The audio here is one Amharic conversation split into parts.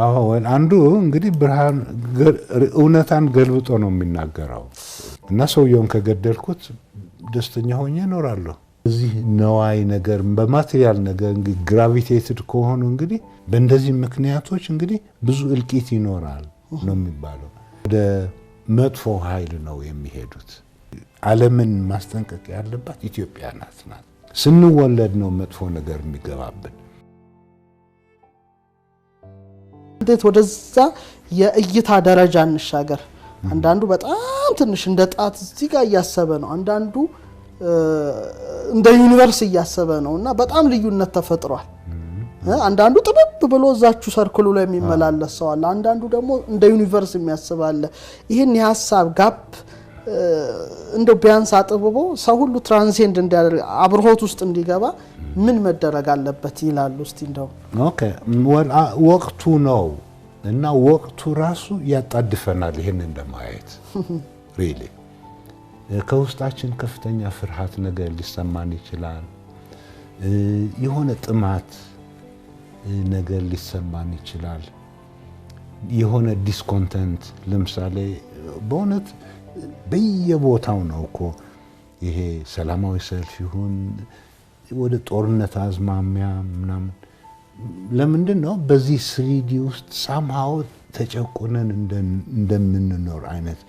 አዎ አንዱ እንግዲህ ብርሃን እውነታን ገልብጦ ነው የሚናገረው እና ሰውየውን ከገደልኩት ደስተኛ ሆኜ እኖራለሁ። እዚህ ነዋይ ነገር በማቴሪያል ነገር እንግዲህ ግራቪቴትድ ከሆኑ እንግዲህ በእንደዚህ ምክንያቶች እንግዲህ ብዙ እልቂት ይኖራል ነው የሚባለው። ወደ መጥፎ ኃይል ነው የሚሄዱት። ዓለምን ማስጠንቀቅ ያለባት ኢትዮጵያ ናት። ስንወለድ ነው መጥፎ ነገር የሚገባብን። እንዴት ወደዛ የእይታ ደረጃ እንሻገር? አንዳንዱ በጣም ትንሽ እንደ ጣት እዚህ ጋር እያሰበ ነው፣ አንዳንዱ እንደ ዩኒቨርስ እያሰበ ነው እና በጣም ልዩነት ተፈጥሯል። አንዳንዱ ጥብብ ብሎ እዛችሁ ሰርክሉ ላይ የሚመላለስ ሰው አለ፣ አንዳንዱ ደግሞ እንደ ዩኒቨርስ የሚያስብ አለ። ይሄን የሐሳብ ጋፕ እንደው ቢያንስ አጥብቦ ሰው ሁሉ ትራንሴንድ እንዲያደርግ አብርሆት ውስጥ እንዲገባ ምን መደረግ አለበት ይላሉ? እስቲ እንደው ኦኬ ወቅቱ ነው እና ወቅቱ ራሱ ያጣድፈናል። ይሄን እንደማየት ሪሊ ከውስጣችን ከፍተኛ ፍርሃት ነገር ሊሰማን ይችላል። የሆነ ጥማት ነገር ሊሰማን ይችላል። የሆነ ዲስኮንተንት ለምሳሌ በእውነት በየቦታው ነው እኮ ይሄ ሰላማዊ ሰልፍ ይሁን ወደ ጦርነት አዝማሚያ ምናምን ለምንድን ነው በዚህ ስሪዲ ውስጥ ሳምሃው ተጨቁነን እንደምንኖር አይነት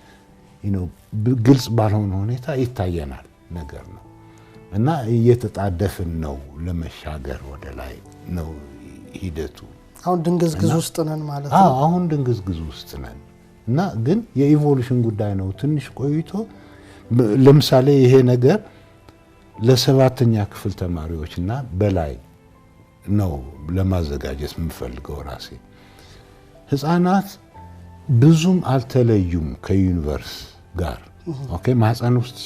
ግልጽ ባልሆነ ሁኔታ ይታየናል ነገር ነው እና እየተጣደፍን ነው ለመሻገር ወደ ላይ ነው ሂደቱ። አሁን ድንግዝግዝ ውስጥ ነን ማለት ነው። አሁን ድንግዝግዝ ውስጥ ነን እና ግን የኢቮሉሽን ጉዳይ ነው። ትንሽ ቆይቶ ለምሳሌ ይሄ ነገር ለሰባተኛ ክፍል ተማሪዎችና በላይ ነው ለማዘጋጀት የምፈልገው ራሴ። ህፃናት ብዙም አልተለዩም ከዩኒቨርስ ጋር ኦኬ። ማህፀን ውስጥ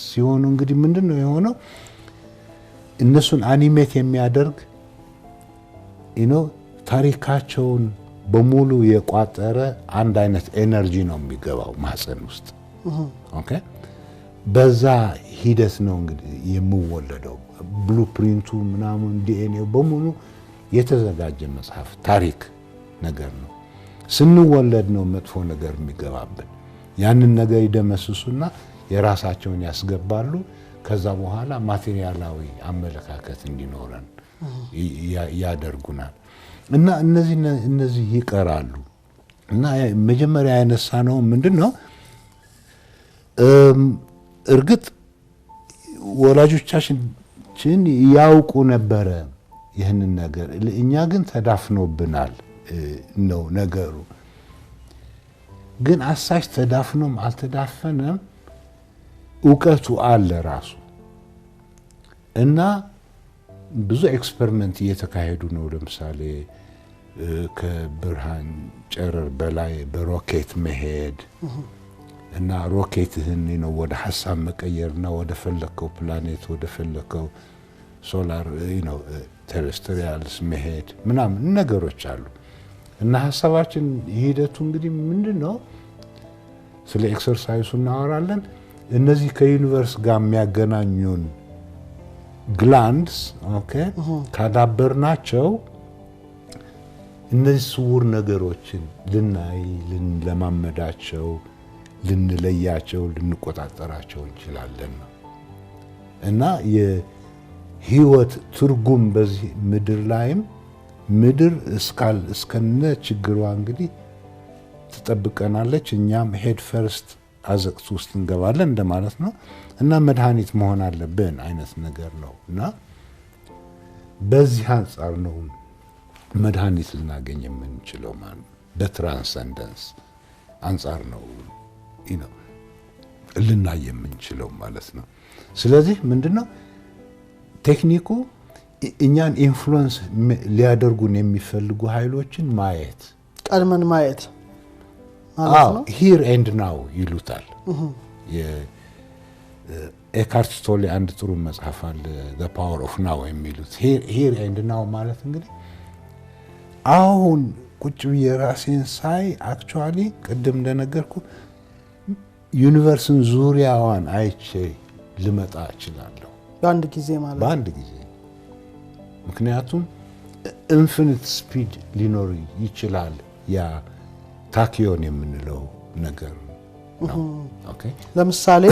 ሲሆኑ እንግዲህ ምንድነው የሆነው? እነሱን አኒሜት የሚያደርግ ታሪካቸውን በሙሉ የቋጠረ አንድ አይነት ኤነርጂ ነው የሚገባው ማህፀን ውስጥ ኦኬ። በዛ ሂደት ነው እንግዲህ የምወለደው። ብሉፕሪንቱ ምናምን ዲኤንኤ በሙሉ የተዘጋጀ መጽሐፍ ታሪክ ነገር ነው። ስንወለድ ነው መጥፎ ነገር የሚገባብን። ያንን ነገር ይደመስሱና የራሳቸውን ያስገባሉ። ከዛ በኋላ ማቴሪያላዊ አመለካከት እንዲኖረን ያደርጉናል እና እነዚህ ይቀራሉ። እና መጀመሪያ ያነሳ ነው ምንድነው እርግጥ ወላጆቻችን ያውቁ ነበረ ይህንን ነገር፣ እኛ ግን ተዳፍኖብናል ነው ነገሩ። ግን አሳሽ ተዳፍኖም አልተዳፈነም እውቀቱ አለ ራሱ እና ብዙ ኤክስፐሪመንት እየተካሄዱ ነው። ለምሳሌ ከብርሃን ጨረር በላይ በሮኬት መሄድ እና ሮኬትህን ነው ወደ ሐሳብ መቀየርና ወደ ፈለከው ፕላኔት ወደ ፈለከው ሶላር ቴሬስትሪያልስ መሄድ ምናምን ነገሮች አሉ። እና ሐሳባችን ሂደቱ እንግዲህ ምንድነው? ስለ ኤክሰርሳይሱ እናወራለን። እነዚህ ከዩኒቨርስ ጋር የሚያገናኙን ግላንድስ ኦኬ ካዳበርናቸው እነዚህ ስውር ነገሮችን ልናይ ልንለማመዳቸው ልንለያቸው ልንቆጣጠራቸው እንችላለን ነው። እና የህይወት ትርጉም በዚህ ምድር ላይም ምድር እስከነ ችግሯ እንግዲህ ትጠብቀናለች። እኛም ሄድ ፈርስት አዘቅት ውስጥ እንገባለን እንደማለት ነው። እና መድኃኒት መሆን አለብን አይነት ነገር ነው። እና በዚህ አንጻር ነው መድኃኒት ልናገኝ የምንችለው ማለት በትራንሰንደንስ አንጻር ነው ልናይ የምንችለው ማለት ነው። ስለዚህ ምንድነው ቴክኒኩ? እኛን ኢንፍሉዌንስ ሊያደርጉን የሚፈልጉ ኃይሎችን ማየት፣ ቀድመን ማየት ማለት ነው። ሂር ኤንድ ናው ይሉታል። የኤካርት ቶሌ አንድ ጥሩ መጽሐፍ አለ ዘ ፓወር ኦፍ ናው የሚሉት። ሂር ኤንድ ናው ማለት እንግዲህ አሁን ቁጭ ብዬ ራሴን ሳይ አክቹአሊ ቅድም እንደነገርኩ ዩኒቨርስን ዙሪያዋን አይቼ ልመጣ እችላለሁ በአንድ ጊዜ ማለት በአንድ ጊዜ። ምክንያቱም ኢንፊኒት ስፒድ ሊኖር ይችላል። ያ ታኪዮን የምንለው ነገር ነው። ኦኬ ለምሳሌ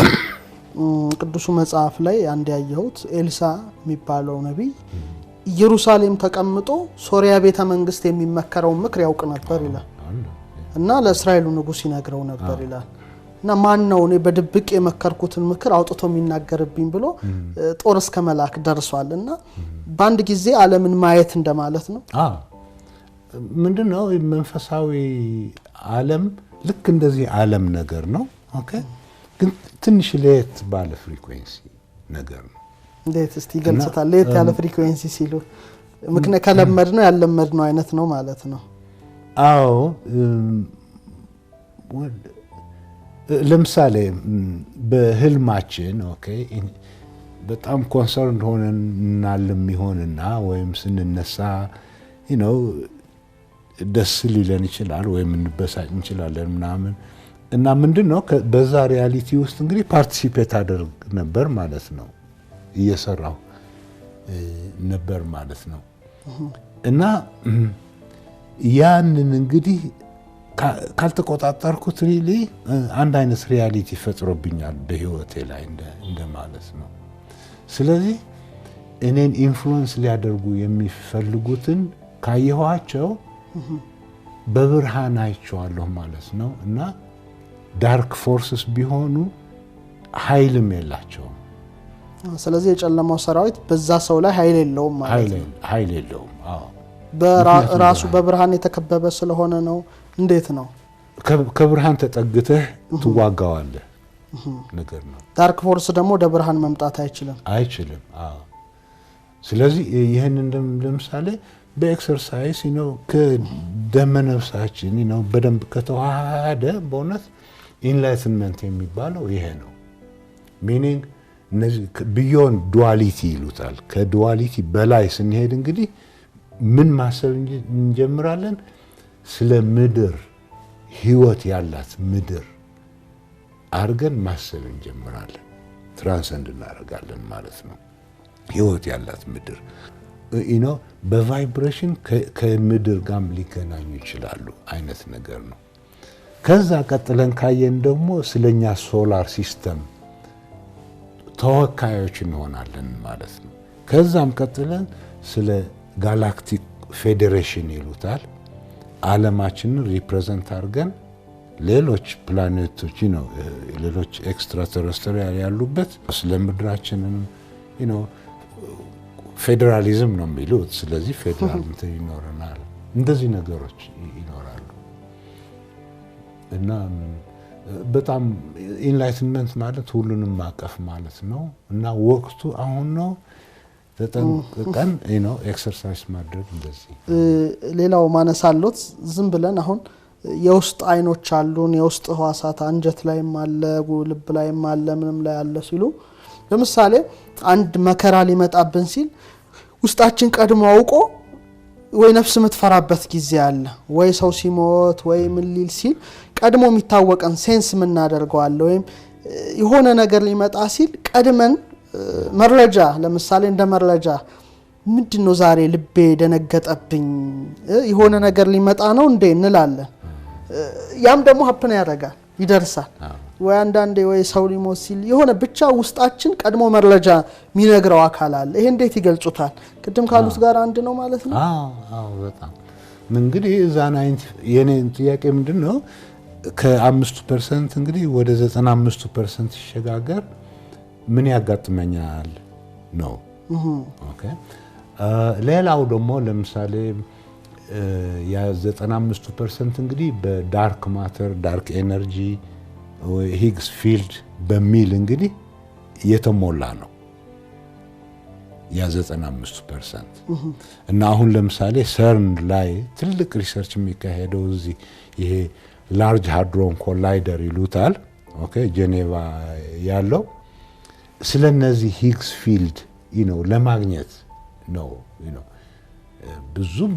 ቅዱሱ መጽሐፍ ላይ አንድ ያየሁት ኤልሳ የሚባለው ነቢይ ኢየሩሳሌም ተቀምጦ ሶሪያ ቤተ መንግስት የሚመከረው ምክር ያውቅ ነበር ይላል እና ለእስራኤሉ ንጉስ ይነግረው ነበር ይላል እና ማን ነው እኔ በድብቅ የመከርኩትን ምክር አውጥቶ የሚናገርብኝ ብሎ ጦር እስከ መላክ ደርሷልና በአንድ ጊዜ ዓለምን ማየት እንደማለት ነው። ምንድነው መንፈሳዊ ዓለም ልክ እንደዚህ ዓለም ነገር ነው። ኦኬ ግን ትንሽ ለየት ባለ ፍሪኩዌንሲ ነገር ነው። እንዴት እስቲ ገልጸታል? ለየት ያለ ፍሪኩዌንሲ ሲሉ ምክንያት ከለመድ ነው ያለመድ ነው አይነት ነው ማለት ነው። አዎ ለምሳሌ በህልማችን ኦኬ በጣም ኮንሰርን ሆነን እናልም ይሆንና ወይም ስንነሳ ደስ ሊለን ይችላል ወይም እንበሳጭ እንችላለን ምናምን እና ምንድነው በዛ ሪያሊቲ ውስጥ እንግዲህ ፓርቲሲፔት አደርግ ነበር ማለት ነው፣ እየሰራው ነበር ማለት ነው። እና ያንን እንግዲህ ካልተቆጣጠርኩት ሪሊ አንድ አይነት ሪያሊቲ ፈጥሮብኛል በህይወቴ ላይ እንደ ማለት ነው። ስለዚህ እኔን ኢንፍሉዌንስ ሊያደርጉ የሚፈልጉትን ካየኋቸው በብርሃን አይቼዋለሁ ማለት ነው። እና ዳርክ ፎርስስ ቢሆኑ ኃይልም የላቸውም። ስለዚህ የጨለማው ሰራዊት በዛ ሰው ላይ ኃይል የለውም ማለት ነው። ኃይል የለውም። አዎ በራሱ በብርሃን የተከበበ ስለሆነ ነው። እንዴት ነው? ከብርሃን ተጠግተህ ትዋጋዋለህ ነገር ነው። ዳርክ ፎርስ ደግሞ ወደ ብርሃን መምጣት አይችልም። አዎ ስለዚህ ይሄንን ለምሳሌ በኤክሰርሳይዝ ከደመነፍሳችን በደንብ ከተዋሃደ በእውነት ኢንላይትመንት የሚባለው ይሄ ነው። ሚኒንግ እነዚህ ቢዮንድ ዱዋሊቲ ይሉታል። ከዱዋሊቲ በላይ ስንሄድ እንግዲህ ምን ማሰብ እንጀምራለን? ስለ ምድር ህይወት ያላት ምድር አርገን ማሰብ እንጀምራለን። ትራንሰንድ እናደርጋለን ማለት ነው። ህይወት ያላት ምድር በቫይብሬሽን ከምድር ጋር ሊገናኙ ይችላሉ አይነት ነገር ነው። ከዛ ቀጥለን ካየን ደግሞ ስለኛ ሶላር ሲስተም ተወካዮች እንሆናለን ማለት ነው። ከዛም ቀጥለን ስለ ጋላክቲክ ፌዴሬሽን ይሉታል ዓለማችንን ሪፕሬዘንት አድርገን ሌሎች ፕላኔቶች ሌሎች ኤክስትራተረስትሪያል ያሉበት ስለ ምድራችንን ፌዴራሊዝም ነው የሚሉት። ስለዚህ ፌዴራል ይኖረናል። እንደዚህ ነገሮች ይኖራሉ እና በጣም ኢንላይትመንት ማለት ሁሉንም ማቀፍ ማለት ነው። እና ወቅቱ አሁን ነው። ተጠንቅቀን ኤክሰርሳይዝ ማድረግ እንደዚህ። ሌላው ማነሳሎት ዝም ብለን አሁን የውስጥ አይኖች አሉን፣ የውስጥ ህዋሳት አንጀት ላይም አለ፣ ልብ ላይም አለ፣ ምንም ላይ አለ ሲሉ ለምሳሌ አንድ መከራ ሊመጣብን ሲል ውስጣችን ቀድሞ አውቆ ወይ ነፍስ የምትፈራበት ጊዜ አለ፣ ወይ ሰው ሲሞት ወይ ምን ሊል ሲል ቀድሞ የሚታወቀን ሴንስ የምናደርገው አለ። ወይም የሆነ ነገር ሊመጣ ሲል ቀድመን መረጃ ለምሳሌ እንደ መረጃ ምንድነው ዛሬ ልቤ ደነገጠብኝ የሆነ ነገር ሊመጣ ነው እንዴ እንላለን። ያም ደግሞ ሀፕን ያደርጋል ይደርሳል። ወይ አንዳንዴ ወይ ሰው ሊሞት ሲል የሆነ ብቻ ውስጣችን ቀድሞ መረጃ የሚነግረው አካል አለ። ይሄ እንዴት ይገልጹታል? ቅድም ካሉት ጋር አንድ ነው ማለት ነው። አዎ በጣም እንግዲህ እዛ 90 የኔ ጥያቄ ምንድነው ከ5% እንግዲህ ወደ 95% ሲሸጋገር ምን ያጋጥመኛል ነው። ኦኬ ሌላው ደግሞ ለምሳሌ ያ 95% እንግዲህ በዳርክ ማተር ዳርክ ኤነርጂ ወይ ሂግስ ፊልድ በሚል እንግዲህ የተሞላ ነው ያ 95%። እና አሁን ለምሳሌ ሰርን ላይ ትልቅ ሪሰርች የሚካሄደው እዚህ ይሄ ላርጅ ሃድሮን ኮላይደር ይሉታል። ኦኬ ጄኔቫ ያለው ስለነዚህ ሂግስ ፊልድ ለማግኘት ነው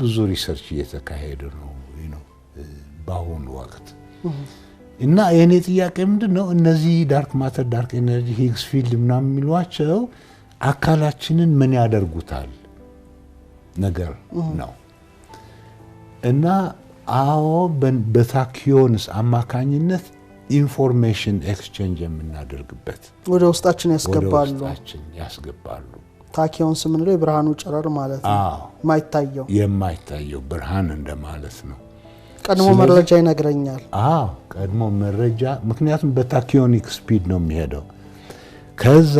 ብዙ ሪሰርች እየተካሄደ ነው በአሁኑ ወቅት። እና የኔ ጥያቄ ምንድነው እነዚህ ዳርክ ማተር ዳርክ ኤነርጂ ሂግስ ፊልድ ምናምን የሚሏቸው አካላችንን ምን ያደርጉታል ነገር ነው እና አዎ በታኪዮንስ አማካኝነት ኢንፎርሜሽን ኤክስቼንጅ የምናደርግበት ወደ ውስጣችን ያስገባሉ ታኪዮንስ ምንለው የብርሃኑ ጨረር ማለት ነው የማይታየው ብርሃን እንደማለት ነው ቀድሞ መረጃ ይነግረኛል ቀድሞ መረጃ ምክንያቱም በታኪዮኒክ ስፒድ ነው የሚሄደው ከዛ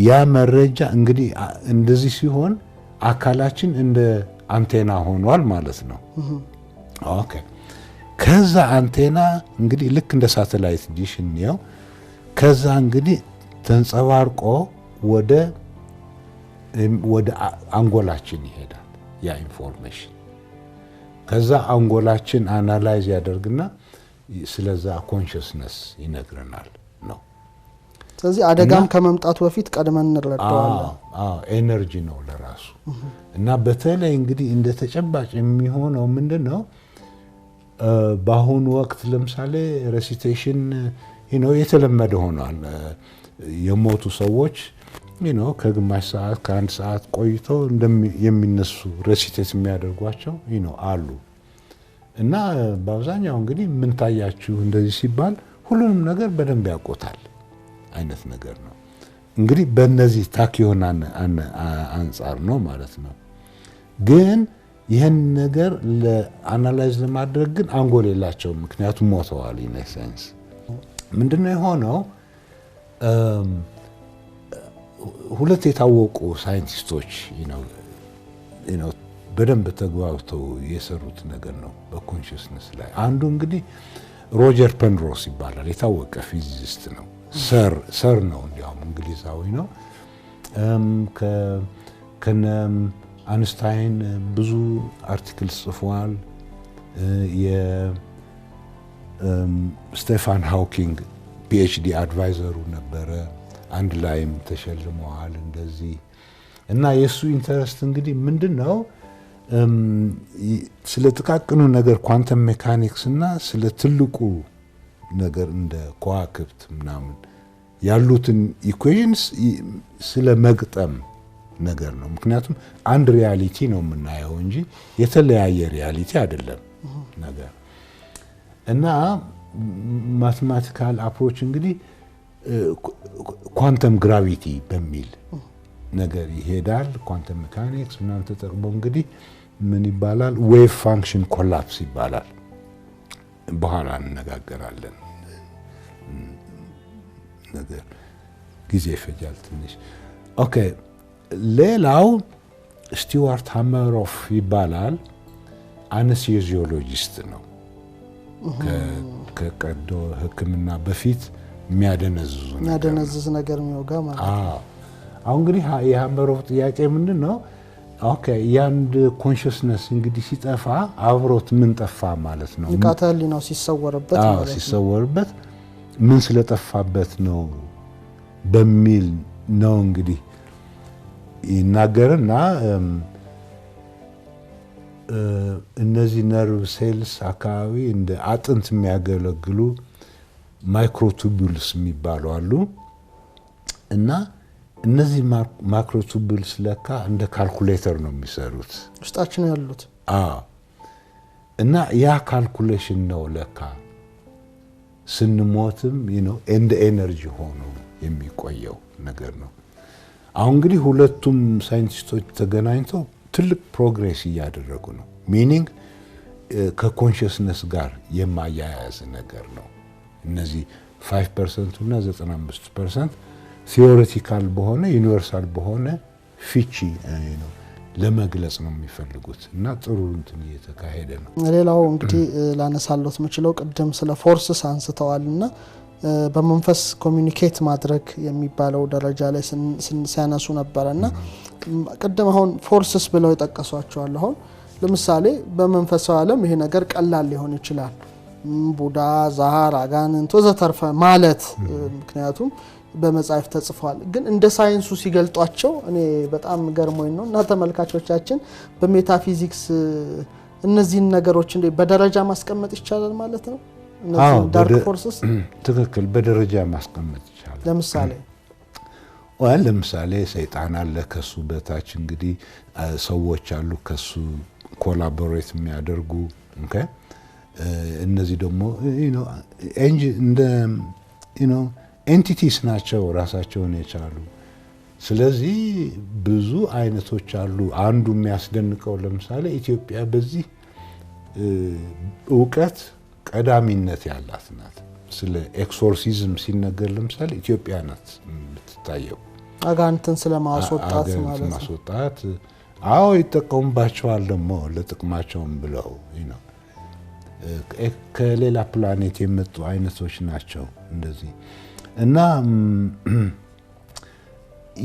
ያ መረጃ እንግዲህ እንደዚህ ሲሆን አካላችን እንደ አንቴና ሆኗል ማለት ነው ኦኬ ከዛ አንቴና እንግዲህ ልክ እንደ ሳተላይት ዲሽ ነው ከዛ እንግዲህ ተንጸባርቆ ወደ አንጎላችን ይሄዳል ያ ኢንፎርሜሽን ከዛ አንጎላችን አናላይዝ ያደርግና ስለዛ ኮንሽስነስ ይነግረናል ነው ስለዚህ አደጋም ከመምጣቱ በፊት ቀድመን እንረዳዋለን ኤነርጂ ነው ለራሱ እና በተለይ እንግዲህ እንደ ተጨባጭ የሚሆነው ምንድነው በአሁኑ ወቅት ለምሳሌ ሬሲቴሽን የተለመደ ሆኗል የሞቱ ሰዎች ከግማሽ ሰዓት ከአንድ ሰዓት ቆይተው የሚነሱ ሬሲቴት የሚያደርጓቸው አሉ እና በአብዛኛው እንግዲህ ምን ታያችሁ እንደዚህ ሲባል ሁሉንም ነገር በደንብ ያውቁታል አይነት ነገር ነው እንግዲህ በእነዚህ ታኪዮን አንፃር ነው ማለት ነው ግን ይሄን ነገር ለአናላይዝ ለማድረግ ግን አንጎል የላቸው ምክንያቱም ሞተዋል ኢንሴንስ ምንድነው የሆነው ሁለት የታወቁ ሳይንቲስቶች በደንብ ተግባብተው የሰሩት ነገር ነው በኮንሽስነስ ላይ አንዱ እንግዲህ ሮጀር ፔንሮስ ይባላል የታወቀ ፊዚሲስት ነው ሰር ነው እንዲያውም እንግሊዛዊ ነው ከነ አንስታይን ብዙ አርቲክልስ ጽፏል የስቴፋን ሃውኪንግ ፒኤችዲ አድቫይዘሩ ነበረ አንድ ላይም ተሸልመዋል እንደዚህ እና የሱ ኢንተረስት እንግዲህ ምንድነው ስለ ጥቃቅኑ ነገር ኳንተም ሜካኒክስ እና ስለ ትልቁ ነገር እንደ ከዋክብት ምናምን ያሉትን ኢኩዌሽንስ ስለ መግጠም ነገር ነው ምክንያቱም አንድ ሪያሊቲ ነው የምናየው እንጂ የተለያየ ሪያሊቲ አይደለም ነገር እና ማቴማቲካል አፕሮች እንግዲህ ኳንተም ግራቪቲ በሚል ነገር ይሄዳል ኳንተም ሜካኒክስ ምናምን ተጠቅሞ እንግዲህ ምን ይባላል ዌቭ ፋንክሽን ኮላፕስ ይባላል በኋላ እንነጋገራለን ነገር ጊዜ ይፈጃል ትንሽ ኦኬ ሌላው ስቲዋርት ሃመሮፍ ይባላል አነስቴዚዮሎጂስት ነው ከቀዶ ህክምና በፊት የሚያደነዝዝ ነገር የሚወጋ ማለት አሁን እንግዲህ የሃመሮፍ ጥያቄ ምንድነው ኦኬ ያንድ ኮንሽስነስ እንግዲህ ሲጠፋ አብሮት ምን ጠፋ ማለት ነው ንቃተል ነው ሲሰወርበት ማለት ነው ሲሰወርበት ምን ስለጠፋበት ነው በሚል ነው እንግዲህ ይናገርና እነዚህ ነርቭ ሴልስ አካባቢ እንደ አጥንት የሚያገለግሉ ማይክሮቱቡልስ የሚባሉ አሉ እና እነዚህ ማይክሮቱቡልስ ለካ እንደ ካልኩሌተር ነው የሚሰሩት ውስጣችን ያሉት እና ያ ካልኩሌሽን ነው ለካ ስንሞትም እንደ ኤነርጂ ሆኖ የሚቆየው ነገር ነው አሁን እንግዲህ ሁለቱም ሳይንቲስቶች ተገናኝተው ትልቅ ፕሮግሬስ እያደረጉ ነው ሚኒንግ ከኮንሽስነስ ጋር የማያያዝ ነገር ነው እነዚህ 5% እና 95% ቲዮሬቲካል በሆነ ዩኒቨርሳል በሆነ ፊቺ ለመግለጽ ነው የሚፈልጉት እና ጥሩ እንትን እየተካሄደ ነው ሌላው እንግዲህ ላነሳለሁት የምችለው ቅድም ስለ ፎርስስ አንስተዋልና በመንፈስ ኮሚኒኬት ማድረግ የሚባለው ደረጃ ላይ ሲያነሱ ነበርና ቅድም አሁን ፎርስስ ብለው ይጠቀሷቸዋል አሁን ለምሳሌ በመንፈሳዊ ዓለም ይሄ ነገር ቀላል ሊሆን ይችላል ቡዳ ዛሃር አጋንንት ወዘተርፈ ማለት ምክንያቱም በመጽሐፍ ተጽፏል ግን እንደ ሳይንሱ ሲገልጧቸው እኔ በጣም ገርሞኝ ነው እና ተመልካቾቻችን በሜታፊዚክስ እነዚህ ነገሮች እንደ በደረጃ ማስቀመጥ ይቻላል ማለት ነው እነዚህ ዳርክ ፎርስስ ትክክል በደረጃ ማስቀመጥ ይቻላል ለምሳሌ ወይ ለምሳሌ ሰይጣን አለ ከሱ በታች እንግዲህ ሰዎች አሉ ከሱ ኮላቦሬት የሚያደርጉ ኦኬ እነዚህ ደግሞ እንደ ኤንቲቲስ ናቸው ራሳቸውን የቻሉ ስለዚህ ብዙ አይነቶች አሉ አንዱ የሚያስደንቀው ለምሳሌ ኢትዮጵያ በዚህ ዕውቀት ቀዳሚነት ያላት ናት ስለ ኤክሶርሲዝም ሲነገር ለምሳሌ ኢትዮጵያ ናት የምትታየው አጋንንትን ስለማስወጣት ማለት ነው ማስወጣት አዎ ይጠቀሙባቸዋል ደግሞ ለጥቅማቸውም ብለው ከሌላ ፕላኔት የመጡ አይነቶች ናቸው እንደዚህ እና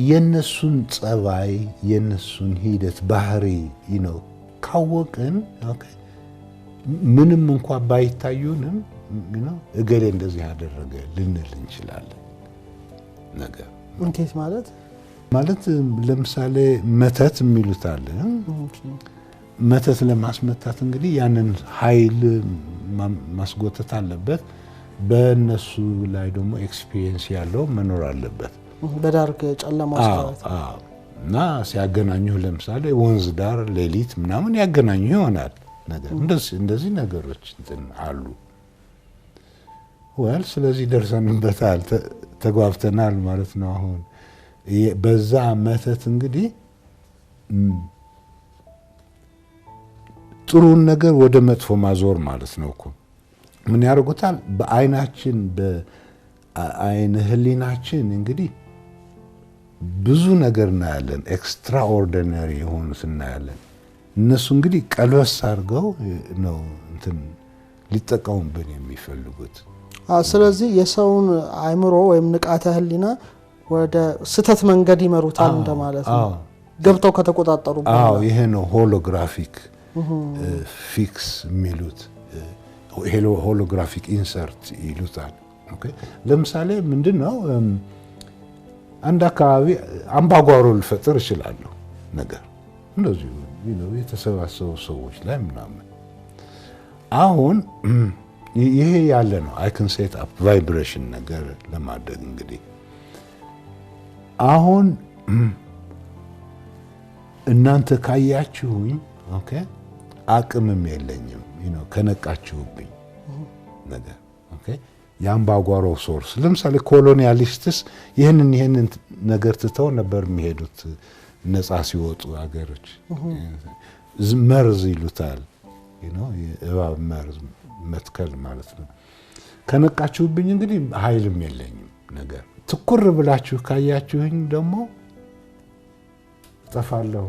የነሱን ጸባይ የነሱን ሂደት ባህሪ ካወቅን ምንም እንኳን ባይታዩንም እገሌ እንደዚህ ያደረገ ልንል እንችላለን ነገር እንዴት ማለት ለምሳሌ መተት የሚሉት አለ መተት ለማስመታት እንግዲህ ያንን ኃይል ማስጎተት አለበት በእነሱ ላይ ደግሞ ኤክስፒሪየንስ ያለው መኖር አለበት በዳርክ ጨለማ ውስጥ እና ሲያገናኙ ለምሳሌ ወንዝ ዳር ሌሊት ምናምን ያገናኙ ይሆናል ነገር እንደዚህ ነገሮች አሉ ወል ስለዚህ ደርሰንበታል ተጓብተናል ማለት ነው አሁን በዛ መተት እንግዲህ ጥሩን ነገር ወደ መጥፎ ማዞር ማለት ነው እኮ ምን ያደርጉታል በአይናችን በአይነ ህሊናችን እንግዲህ ብዙ ነገር እናያለን ኤክስትራኦርዲናሪ የሆኑ እናያለን እነሱ እንግዲህ ቀልበስ አድርገው ነው ሊጠቀሙብን የሚፈልጉት ስለዚህ የሰውን አእምሮ ወይም ንቃተ ህሊና ወደ ስተት መንገድ ይመሩታል እንደማለት ነው ገብተው ከተቆጣጠሩ ይሄ ነው ሆሎግራፊክ ፊክስ ሚሉት ሆሎግራፊክ ኢንሰርት ይሉታል ኦኬ ለምሳሌ ምንድነው አንድ አካባቢ አምባጓሮ ልፈጥር ይችላል ነገር እንደዚህ የተሰባሰቡ ሰዎች ላይ ምናምን አሁን ይሄ ያለ ነው I can set up vibration ነገር ለማድረግ እንግዲህ አሁን እናንተ ካያችሁኝ ኦኬ አቅምም የለኝም ከነቃችሁብኝ ነገር ኦኬ ያምባጓሮ ሶርስ ለምሳሌ ኮሎኒያሊስትስ ይሄንን ነገር ትተው ነበር የሚሄዱት ነፃ ሲወጡ አገሮች መርዝ ይሉታል እባብ መርዝ መትከል ማለት ነው ከነቃችሁብኝ እንግዲህ ኃይልም የለኝም ነገር ትኩር ብላችሁ ካያችሁኝ ደግሞ ጠፋለሁ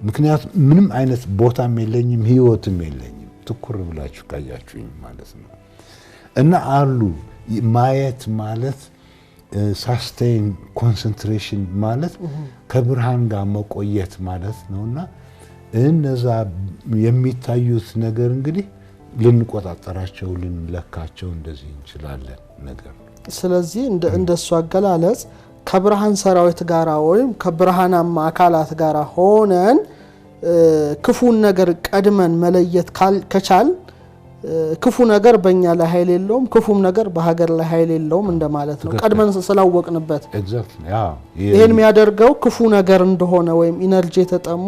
ምክንያቱም ምንም አይነት ቦታም የለኝም ህይወትም የለኝም ትኩር ብላችሁ ካያችሁኝ ማለት ነው እና አሉ ማየት ማለት ሳስቴን ኮንሰንትሬሽን ማለት ከብርሃን ጋር መቆየት ማለት ነውና እነዛ የሚታዩት ነገር እንግዲህ ልንቆጣጣራቸው ልንለካቸው እንደዚህ እንችላለን ነገር ስለዚህ እንደሱ አገላለጽ ከብርሃን ሰራዊት ጋራ ወይም ከብርሃናማ አካላት ጋራ ሆነን ክፉን ነገር ቀድመን መለየት ከቻል ክፉ ነገር በእኛ ላይ ኃይል የለውም ክፉም ነገር በሀገር ላይ ኃይል የለውም እንደማለት ነው ቀድመን ስላወቅንበት ኤግዛክትሊ ይሄን የሚያደርገው ክፉ ነገር እንደሆነ ወይም ኢነርጂ የተጠሙ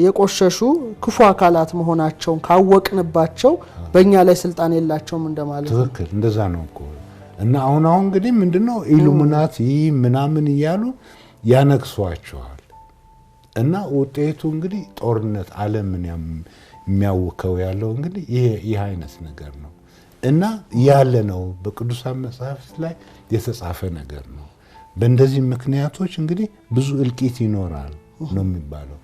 የቆሸሹ ክፉ አካላት መሆናቸውን ካወቅንባቸው በእኛ ላይ ስልጣን የላቸውም እንደማለት ነው ትክክል እንደዛ ነው እኮ እና አሁን እንግዲህ ምንድነው ኢሉሚናቲ ምናምን ይያሉ ያነክሷቸዋል እና ውጤቱ እንግዲህ ጦርነት ዓለምን የሚያውከው ያለው እንግዲህ ይሄ አይነት ነገር ነው እና ያለ ነው በቅዱሳን መጻሕፍት ላይ የተጻፈ ነገር ነው በእንደዚህ ምክንያቶች እንግዲህ ብዙ እልቂት ይኖራል ነው የሚባለው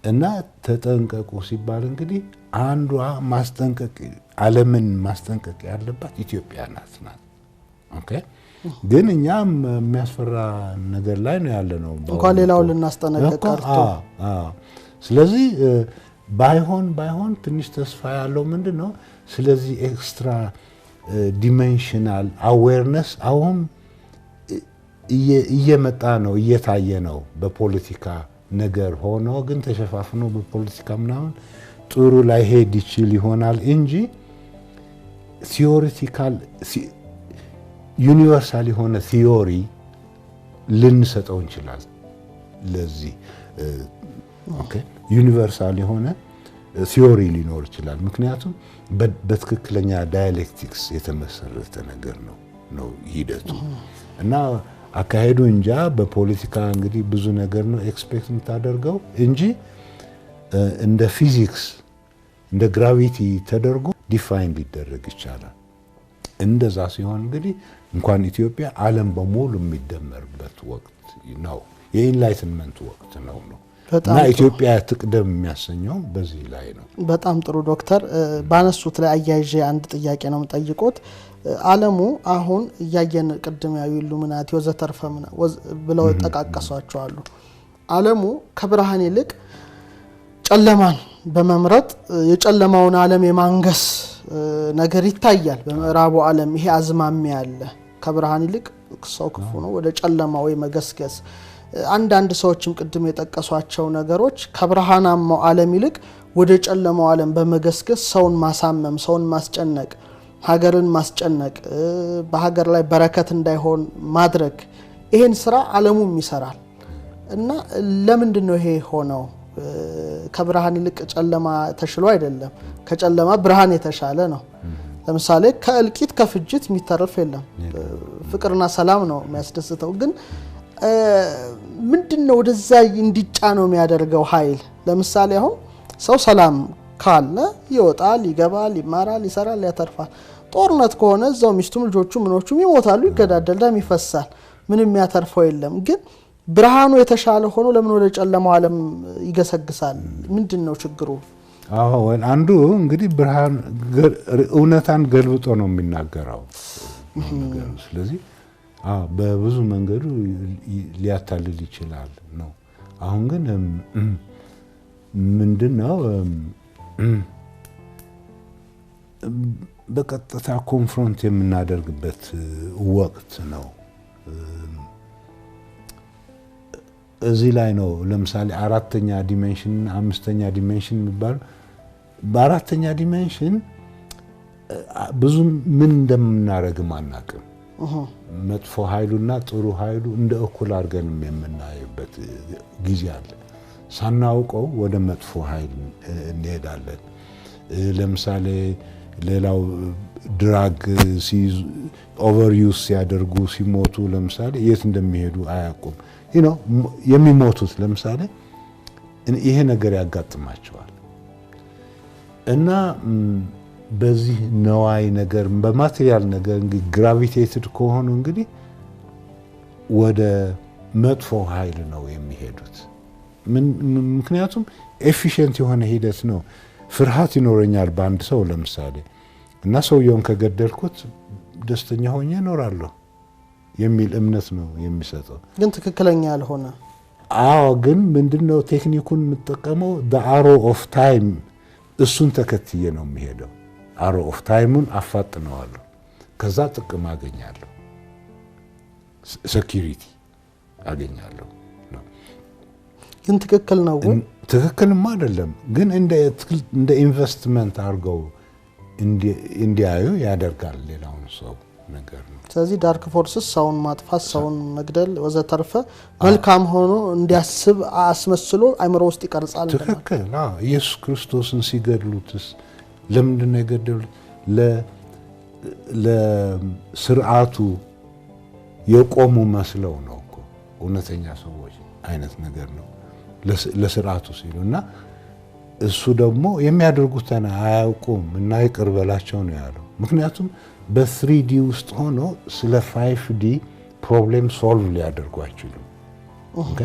እና ተጠንቀቁ ሲባል እንግዲህ አንዷ ማስጠንቀቅ ዓለምን ማስጠንቀቅ ያለባት ኢትዮጵያ ናት ኦኬ ግን እኛም የሚያስፈራ ነገር ላይ ነው ያለነው እንኳን ሌላው ልናስጠነቀቅ ቀርቶ ስለዚህ ባይሆን ትንሽ ተስፋ ያለው ምንድነው ስለዚህ ኤክስትራ ዲሜንሽናል አዌርነስ አሁን እየመጣ ነው እየታየ ነው በፖለቲካ ነገር ሆኖ ግን ተሸፋፍኖ በፖለቲካ ምናምን ጥሩ ላይ ሄድ ይችል ይሆናል እንጂ ቲዮሪቲካል ዩኒቨርሳል የሆነ ቲዮሪ ልንሰጠው እንችላለን ለዚህ ኦኬ ዩኒቨርሳል የሆነ ቲዮሪ ሊኖር ይችላል ምክንያቱም በትክክለኛ ዳያሌክቲክስ የተመሰረተ ነገር ነው ሂደቱ እና አካሄዱ እንጃ በፖለቲካ እንግዲህ ብዙ ነገር ነው ኤክስፔክት የምታደርገው እንጂ እንደ ፊዚክስ እንደ ግራቪቲ ተደርጎ ዲፋይን ሊደረግ ይችላል እንደዛ ሲሆን እንግዲህ እንኳን ኢትዮጵያ ዓለም በሙሉ የሚደመርበት ወቅት ነው የኢንላይትመንት ወቅት ነው እና ኢትዮጵያ ትቅደም የሚያሰኘው በዚህ ላይ ነው በጣም ጥሩ ዶክተር ባነሱት ላይ አያይዤ አንድ ጥያቄ ነው የምጠይቆት ዓለሙ አሁን ያየን ቅድም ያዩ ኢሉሚናቲ ወዘተርፈም ብለው ተቃቀሷቸው አሉ ዓለሙ ከብርሃን ይልቅ ጨለማን በመምረጥ የጨለማውን ዓለም የማንገስ ነገር ይታያል በመራቡ ዓለም ይሄ አዝማሚያ ያለ ከብርሃን ይልቅ ሰው ክፉ ነው ወደ ጨለማው የመገስገስ አንዳንድ ሰዎችም ቅድም የጠቀሷቸው ነገሮች ከብርሃናማው ዓለም ይልቅ ወደ ጨለማው ዓለም በመገስገስ ሰውን ማሳመም ሰውን ማስጨነቅ ሀገርን ማስጨነቅ በሀገር ላይ በረከት እንዳይሆን ማድረግ ይሄን ስራ ዓለሙም ይሰራል እና ለምንድነው ይሄ ሆነው ከብርሃን ይልቅ ጨለማ ተሽሎ አይደለም ከጨለማ ብርሃን የተሻለ ነው ለምሳሌ ከእልቂት ከፍጅት የሚተርፍ የለም ፍቅርና ሰላም ነው የሚያስደስተው ግን ምንድነው ወደዛ እንዲጫነው የሚያደርገው ኃይል ለምሳሌ አሁን ሰው ሰላም ካለ ይወጣል ይገባል ይማራል ይሰራል ያተርፋል ጦርነት ከሆነ እዛው ሚስቱም ልጆቹ ምኖቹም ይሞታሉ ይገዳደል ደም ይፈሳል ምንም ያተርፈው የለም ግን ብርሃኑ የተሻለ ሆኖ ለምን ወደ ጨለማው ዓለም ይገሰግሳል ምንድነው ችግሩ አዎ አንዱ እንግዲህ ብርሃን እውነታን ገልብጦ ነው የሚናገረው ስለዚህ በብዙ መንገዱ ሊያታልል ይችላል ነው አሁን ግን ምንድነው በቀጥታ ኮንፍሮንት የምናደርግበት ወቅት ነው እዚህ ላይ ነው ለምሳሌ አራተኛ ዲሜንሽን አምስተኛ ዲሜንሽን የሚባል በአራተኛ ዲሜንሽን ብዙ ምን እንደምናረግ ማናቀም መጥፎ ኃይሉና ጥሩ ኃይሉ እንደ እኩል አድርገን የምናይበት ጊዜ አለ ሳናውቀው ወደ መጥፎ ኃይል እንሄዳለን ለምሳሌ ሌላው ድራግ ኦቨርዩስ ሲያደርጉ ሲሞቱ ለምሳሌ የት እንደሚሄዱ አያውቁም የሚሞቱት ለምሳሌ ይሄ ነገር ያጋጥማቸዋል እና በዚህ ነዋይ ነገር በማቴሪያል ነገር ግራቪቴትድ ከሆኑ እንግዲህ ወደ መጥፎ ኃይል ነው የሚሄዱት ምክንያቱም ኤፊሺየንት የሆነ ሂደት ነው ፍርሃት ይኖረኛል በአንድ ሰው ለምሳሌ እና ሰውየውን ከገደልኩት ደስተኛ ሆኜ እኖራለሁ የሚል እምነት ነው የሚሰጠው ግን ትክክለኛ ያልሆነ ግን ምንድነው ቴክኒኩን የምትጠቀመው the arrow of time እሱን ተከትዬ ነው የሚሄደው arrow of timeን አፋጥነዋለሁ ከዛ ጥቅም አገኛለሁ ሴኩሪቲ አገኛለሁ ግን ትክክል ነው ትክክልም አይደለም ግን እንደ ኢንቨስትመንት አድርገው እንዲያዩ ያደርጋል ሌላውን ሰው ነገር ነው ስለዚህ ዳርክ ፎርስስ ሰውን ማጥፋት ሰውን መግደል ወዘተርፈ መልካም ሆኖ እንዲያስብ አስመስሎ አይምሮ ውስጥ ይቀርጻል ትክክል ኢየሱስ ክርስቶስን ሲገድሉትስ ለምንድን ነው የገደሉት ለስርዓቱ የቆሙ መስለው ነው እኮ እውነተኛ ሰዎች አይነት ነገር ነው ለስርዓቱ ሲሉና እሱ ደግሞ የሚያደርጉት አያውቁም እና ይቅር በላቸው ነው ያለው ምክንያቱም በ3D ውስጥ ሆኖ ስለ 5D ፕሮብሌም ሶልቭ ሊያደርጉ አይችሉም ኦኬ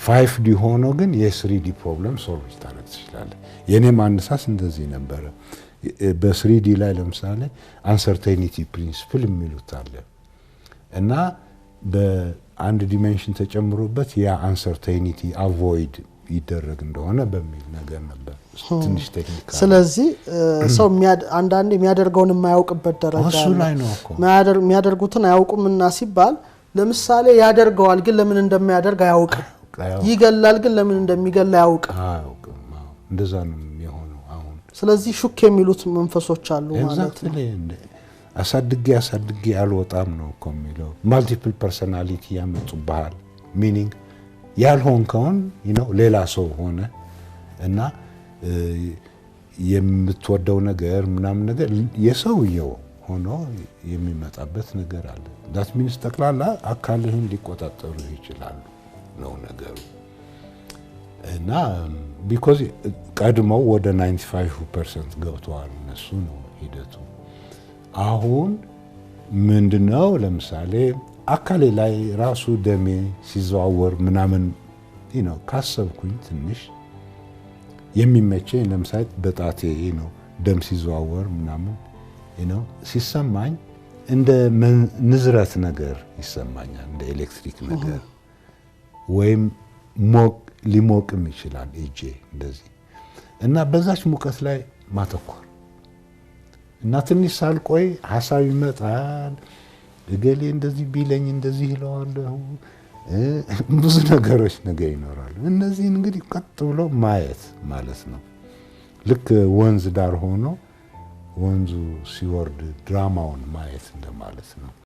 5D ሆኖ ግን የ3D ፕሮብሌም ሶልቭ ታደርግ ይችላል የኔም አነሳስ እንደዚህ ነበር በ3D ላይ ለምሳሌ አንሰርቴኒቲ ፕሪንሲፕል የሚሉት አለ እና በአንድ ዲሜንሽን ተጨምሮበት ያ አንሰርቴኒቲ አቮይድ ይደረግ እንደሆነ በሚል ነገር ነበር ትንሽ ቴክኒካል ስለዚህ ሰው አንዳንዴ የሚያደርገውን የማያውቅበት ደረጃ እሱ ላይ ነው እኮ የሚያደርጉትን አያውቁምና ሲባል ለምሳሌ ያደርገዋል ግን ለምን እንደሚያደርግ አያውቅም ይገላል ግን ለምን እንደሚገላ አያውቅም እንደዛ ነው የሚሆነው አሁን ስለዚህ ሹክ የሚሉት መንፈሶች አሉ ማለት ነው አሳድጌ አልወጣም ነው እኮ የሚለው። ማልቲፕል ፐርሶናሊቲ ያመጡብሃል። ሚኒንግ ያልሆንከውን ሌላ ሰው ሆነ እና የምትወደው ነገር ምናምን ነገር የሰውየው ሆኖ የሚመጣበት ነገር አለ። ዳት ሚንስ ጠቅላላ አካልህን ሊቆጣጠሩ ይችላሉ ነው ነገሩ። እና ቢኮዝ ቀድመው ወደ 95% ገብተዋል እነሱ ነው ሂደቱ። አሁን ምንድነው ለምሳሌ አካሌ ላይ ራሱ ደሜ ሲዘዋወር ምናምን ካሰብኩኝ ትንሽ የሚመቸኝ ለምሳሌ በጣቴ ደም ሲዘዋወር ምናምን ሲሰማኝ እንደ ንዝረት ነገር ይሰማኛል፣ እንደ ኤሌክትሪክ ነገር ወይም ሊሞቅም ይችላል እጄ እንደዚህ እና በዛች ሙቀት ላይ ማተኮር እና ትንሽ ሳልቆይ ሐሳብ ይመጣል። እገሌ እንደዚህ ቢለኝ እንደዚህ ይለዋለሁ። ብዙ ነገሮች ነገር ይኖራሉ። እነዚህን እንግዲህ ቀጥ ብሎ ማየት ማለት ነው። ልክ ወንዝ ዳር ሆኖ ወንዙ ሲወርድ ድራማውን ማየት እንደማለት ነው።